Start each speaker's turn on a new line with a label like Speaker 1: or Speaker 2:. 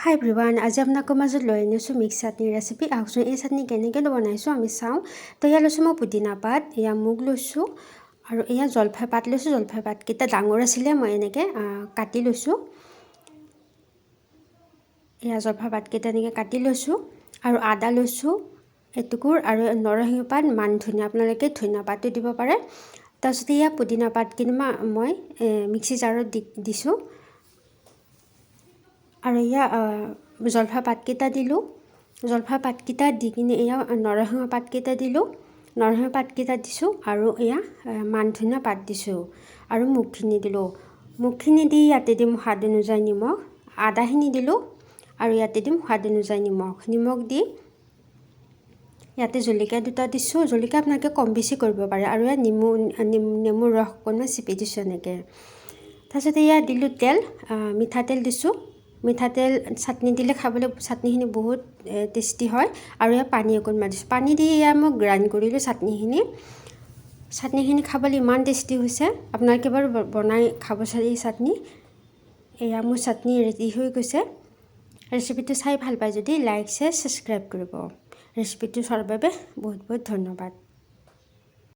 Speaker 1: হাই everyone, আজি আপোনালোকৰ মাজত লৈ আনিছোঁ মিক্স চাটনিৰ ৰেচিপি। আহকচোন এই চাটনি কেনেকৈ বনাইছোঁ আমি চাওঁ। তো এয়া লৈছোঁ মই পুদিনা পাত, এয়া মুগ লৈছোঁ আৰু এয়া জলফাই পাত লৈছোঁ। জলফাই পাতকেইটা ডাঙৰ আছিলে, মই এনেকৈ কাটি লৈছোঁ। এয়া জলফাই পাতকেইটা এনেকৈ কাটি লৈছোঁ আৰু আদা লৈছোঁ এটুকুৰ আৰু নৰসিংহ পাত, মান ধনিয়া, আপোনালোকে ধনিয়া পাতো দিব পাৰে। তাৰপিছতে এয়া পুদিনা পাতখিনি মই মিক্সি জাৰত দিছোঁ আৰু এয়া জলফাই পাতকেইটা দিলোঁ। জলফাই পাতকেইটা দি কিনে এয়া নৰসিংহ পাতকেইটা দিলোঁ। নৰসিংহ পাতকেইটা দিছোঁ আৰু এয়া মান ধনিয়া পাত দিছোঁ আৰু মুগখিনি দিলোঁ। মুগখিনি দি ইয়াতে দিম সোৱাদ অনুযায়ী নিমখ। আদাখিনি দিলোঁ আৰু ইয়াতে দিম সোৱাদ অনুযায়ী নিমখ দি ইয়াতে জলকীয়া দুটা দিছোঁ। জলকীয়া আপোনালোকে কম বেছি কৰিব পাৰে আৰু ইয়াত নেমুৰ ৰস অকণমান চেপি দিছোঁ এনেকৈ। তাৰপিছতে এয়া দিলোঁ তেল, মিঠাতেল দিছোঁ। মিঠাতেল চাটনি দিলে খাবলৈ চাটনিখিনি বহুত টেষ্টি হয়। আৰু এয়া পানী অকণমান দিছোঁ। পানী দি এয়া মই গ্ৰাইণ্ড কৰিলোঁ চাটনিখিনি খাবলৈ ইমান টেষ্টি হৈছে। আপোনালোকে বাৰু বনাই খাব চাৰি চাটনি। এয়া মোৰ চাটনি ৰেডি হৈ গৈছে। ৰেচিপিটো চাই ভাল পায় যদি লাইক শ্বেয়াৰ ছাবস্ক্ৰাইব কৰিব। ৰেচিপিটো চোৱাৰ বাবে বহুত বহুত ধন্যবাদ।